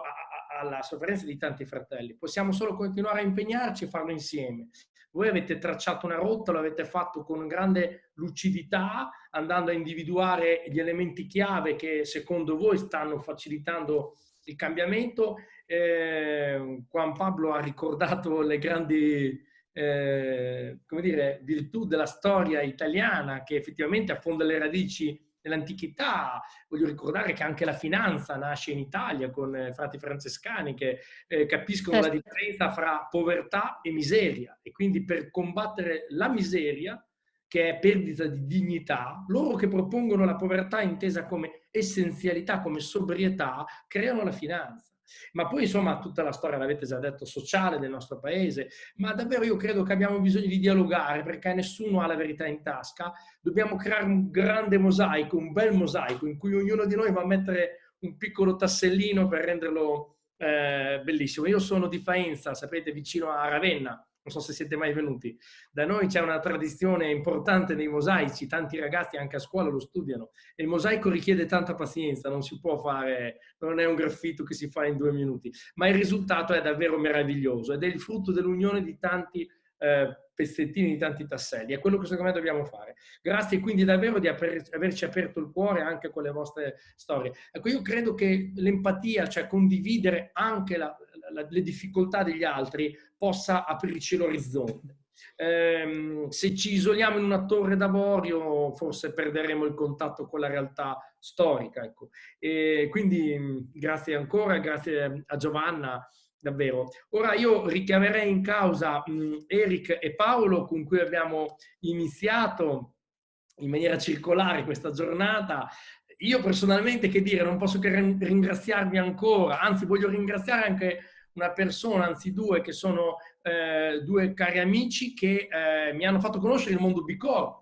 alla sofferenza di tanti fratelli. Possiamo solo continuare a impegnarci e farlo insieme. Voi avete tracciato una rotta, lo avete fatto con grande lucidità, andando a individuare gli elementi chiave che secondo voi stanno facilitando il cambiamento. Juan Pablo ha ricordato le grandi come dire, virtù della storia italiana che effettivamente affonda le radici nell'antichità. Voglio ricordare che anche la finanza nasce in Italia con frati francescani che capiscono la differenza fra povertà e miseria e quindi per combattere la miseria, che è perdita di dignità, loro che propongono la povertà intesa come essenzialità, come sobrietà, creano la finanza. Ma poi insomma tutta la storia, l'avete già detto, sociale del nostro paese, ma davvero io credo che abbiamo bisogno di dialogare perché nessuno ha la verità in tasca, dobbiamo creare un grande mosaico, un bel mosaico in cui ognuno di noi va a mettere un piccolo tassellino per renderlo bellissimo. Io sono di Faenza, sapete, vicino a Ravenna, non so se siete mai venuti. Da noi c'è una tradizione importante nei mosaici, tanti ragazzi anche a scuola lo studiano e il mosaico richiede tanta pazienza, non si può fare, non è un graffito che si fa in 2 minuti, ma il risultato è davvero meraviglioso ed è il frutto dell'unione di tanti pezzettini, di tanti tasselli. È quello che secondo me dobbiamo fare. Grazie quindi davvero di averci aperto il cuore anche con le vostre storie. Ecco, io credo che l'empatia, cioè condividere anche le difficoltà degli altri, possa aprirci l'orizzonte. Se ci isoliamo in una torre d'avorio forse perderemo il contatto con la realtà storica. Ecco. E quindi grazie ancora, grazie a Giovanna, davvero. Ora io richiamerei in causa Eric e Paolo con cui abbiamo iniziato in maniera circolare questa giornata. Io personalmente, che dire, non posso che ringraziarvi ancora, anzi voglio ringraziare anche una persona, anzi due, che sono due cari amici che mi hanno fatto conoscere il mondo B Corp,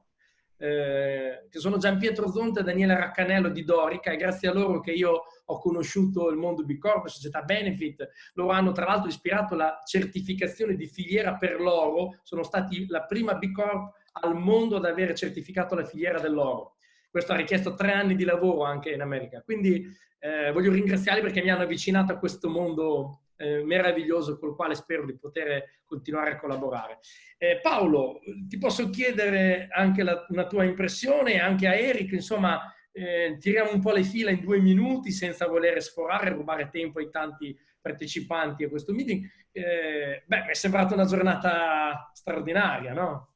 che sono Gianpietro Zonta e Daniele Raccanello di Dorica, e grazie a loro che io ho conosciuto il mondo B Corp, società benefit. Loro hanno tra l'altro ispirato la certificazione di filiera per l'oro, sono stati la prima B Corp al mondo ad avere certificato la filiera dell'oro. Questo ha richiesto 3 anni di lavoro anche in America, quindi voglio ringraziarli perché mi hanno avvicinato a questo mondo meraviglioso col quale spero di poter continuare a collaborare. Paolo, ti posso chiedere anche una tua impressione, anche a Eric, insomma, tiriamo un po' le fila in 2 minuti senza voler sforare e rubare tempo ai tanti partecipanti a questo meeting. Beh, mi è sembrata una giornata straordinaria, no?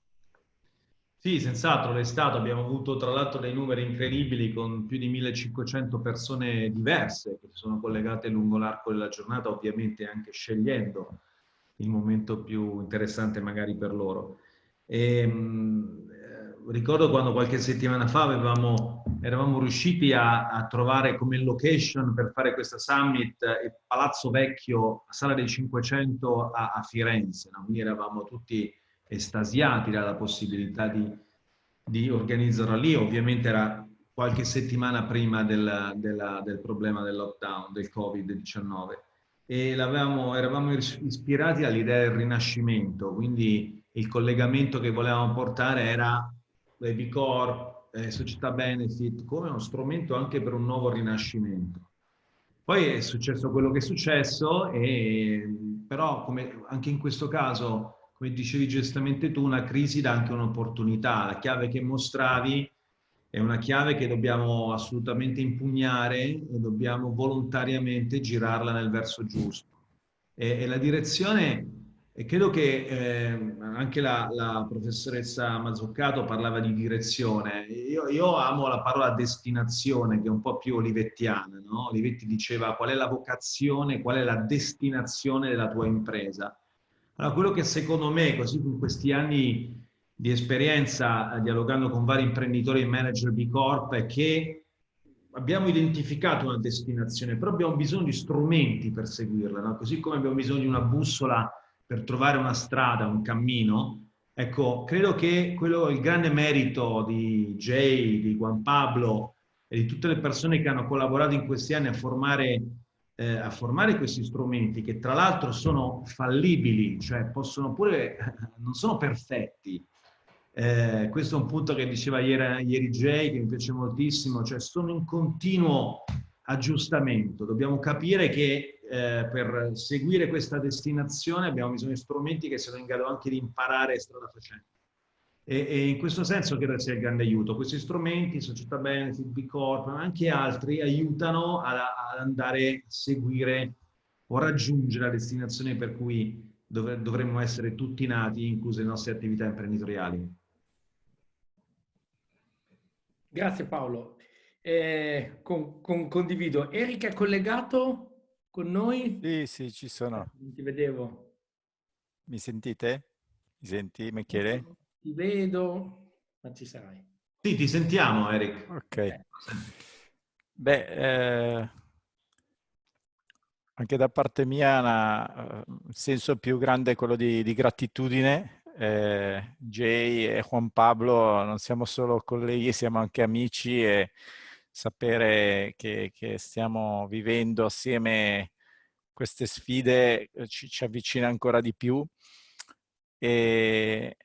Sì, senz'altro l'è stato. Abbiamo avuto tra l'altro dei numeri incredibili con più di 1500 persone diverse che si sono collegate lungo l'arco della giornata, ovviamente anche scegliendo il momento più interessante magari per loro. Ricordo quando qualche settimana fa eravamo riusciti a trovare come location per fare questa summit il Palazzo Vecchio, Sala dei 500 a Firenze, no? Quindi eravamo tutti estasiati dalla possibilità di organizzarla lì. Ovviamente era qualche settimana prima del problema del lockdown, del Covid-19, e eravamo ispirati all'idea del rinascimento, quindi il collegamento che volevamo portare era le B Corp, società benefit, come uno strumento anche per un nuovo rinascimento. Poi è successo quello che è successo, però anche in questo caso, come dicevi giustamente tu, una crisi dà anche un'opportunità. La chiave che mostravi è una chiave che dobbiamo assolutamente impugnare e dobbiamo volontariamente girarla nel verso giusto. E la direzione, e credo che anche la professoressa Mazzuccato parlava di direzione. Io amo la parola destinazione, che è un po' più olivettiana, no? Olivetti diceva: qual è la vocazione, qual è la destinazione della tua impresa? Allora, quello che secondo me, così in questi anni di esperienza, dialogando con vari imprenditori e manager B Corp, è che abbiamo identificato una destinazione, però abbiamo bisogno di strumenti per seguirla, no? Così come abbiamo bisogno di una bussola per trovare una strada, un cammino. Ecco, credo che il grande merito di Jay, di Juan Pablo e di tutte le persone che hanno collaborato in questi anni a formare questi strumenti, che tra l'altro sono fallibili, cioè non sono perfetti. Questo è un punto che diceva ieri Jay, che mi piace moltissimo, cioè sono in continuo aggiustamento. Dobbiamo capire che per seguire questa destinazione abbiamo bisogno di strumenti che siano in grado anche di imparare strada facendo. E in questo senso credo sia il grande aiuto. Questi strumenti, società benefit, B Corp, ma anche altri, aiutano ad andare a seguire o raggiungere la destinazione per cui dovremmo essere tutti nati, incluse le nostre attività imprenditoriali. Grazie Paolo. Condivido. Eric è collegato con noi? Sì, ci sono. Non ti vedevo. Mi sentite? Mi senti, Michele? Ti vedo, ma ci sarai. Sì, ti sentiamo, Eric. Ok. Beh, anche da parte mia il senso più grande è quello di gratitudine. Jay e Juan Pablo non siamo solo colleghi, siamo anche amici, e sapere che stiamo vivendo assieme queste sfide ci avvicina ancora di più. E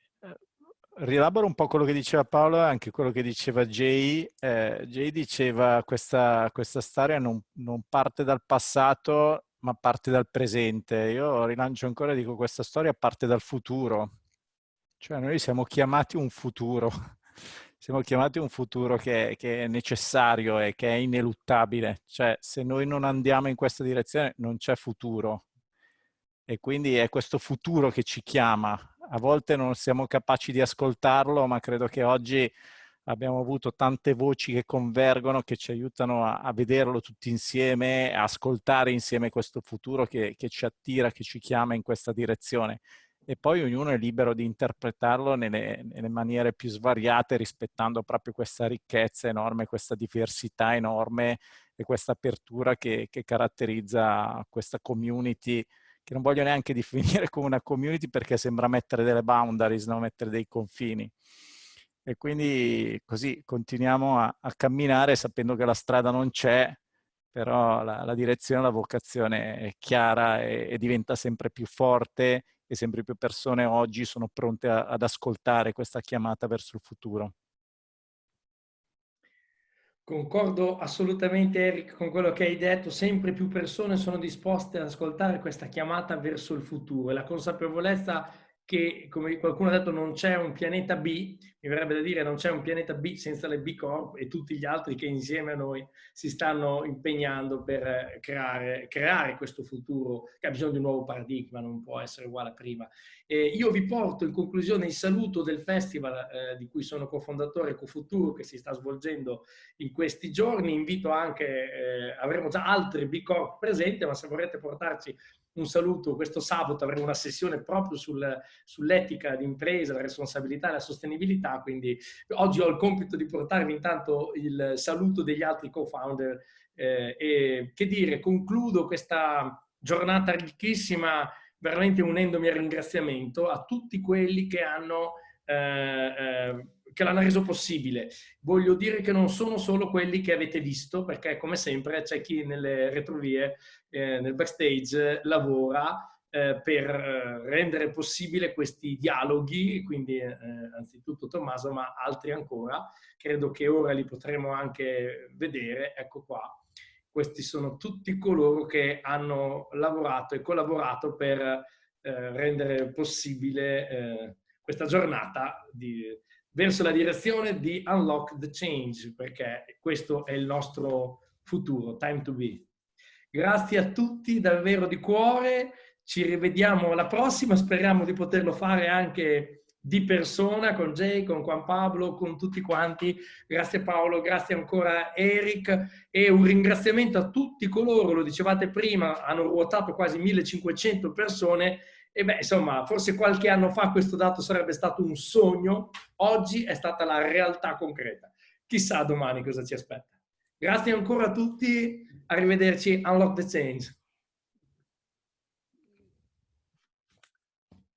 rielaboro un po' quello che diceva Paolo e anche quello che diceva Jay. Jay diceva questa storia non parte dal passato, ma parte dal presente. Io rilancio ancora e dico: questa storia parte dal futuro. Cioè noi siamo chiamati un futuro. Siamo chiamati un futuro che è necessario e che è ineluttabile. Cioè, se noi non andiamo in questa direzione non c'è futuro. E quindi è questo futuro che ci chiama. A volte non siamo capaci di ascoltarlo, ma credo che oggi abbiamo avuto tante voci che convergono, che ci aiutano a vederlo tutti insieme, a ascoltare insieme questo futuro che ci attira, che ci chiama in questa direzione. E poi ognuno è libero di interpretarlo nelle maniere più svariate, rispettando proprio questa ricchezza enorme, questa diversità enorme e questa apertura che caratterizza questa community che non voglio neanche definire come una community perché sembra mettere delle boundaries, no? Mettere dei confini. E quindi così continuiamo a camminare sapendo che la strada non c'è, però la direzione, la vocazione è chiara e diventa sempre più forte e sempre più persone oggi sono pronte ad ascoltare questa chiamata verso il futuro. Concordo assolutamente, Eric, con quello che hai detto. Sempre più persone sono disposte ad ascoltare questa chiamata verso il futuro e la consapevolezza che, come qualcuno ha detto, non c'è un pianeta B, mi verrebbe da dire non c'è un pianeta B senza le B Corp e tutti gli altri che insieme a noi si stanno impegnando per creare questo futuro che ha bisogno di un nuovo paradigma, non può essere uguale a prima. Io vi porto in conclusione il saluto del festival di cui sono cofondatore Cofuturo che si sta svolgendo in questi giorni. Invito anche, avremo già altri B Corp presenti, ma se vorrete portarci un saluto, questo sabato avremo una sessione proprio sull'etica d'impresa, la responsabilità e la sostenibilità, quindi oggi ho il compito di portarvi intanto il saluto degli altri co-founder e che dire, concludo questa giornata ricchissima veramente unendomi al ringraziamento a tutti quelli che hanno che l'hanno reso possibile. Voglio dire che non sono solo quelli che avete visto, perché come sempre c'è chi nelle retrovie, nel backstage, lavora per rendere possibile questi dialoghi, quindi anzitutto Tommaso, ma altri ancora. Credo che ora li potremo anche vedere, ecco qua. Questi sono tutti coloro che hanno lavorato e collaborato per rendere possibile questa giornata verso la direzione di Unlock the Change, perché questo è il nostro futuro, time to be. Grazie a tutti davvero di cuore, ci rivediamo alla prossima, speriamo di poterlo fare anche di persona con Jay, con Juan Pablo, con tutti quanti. Grazie Paolo, grazie ancora Eric e un ringraziamento a tutti coloro, lo dicevate prima, hanno ruotato quasi 1500 persone e beh, insomma, forse qualche anno fa questo dato sarebbe stato un sogno, oggi è stata la realtà concreta. Chissà domani cosa ci aspetta. Grazie ancora a tutti, arrivederci, Unlock the Change.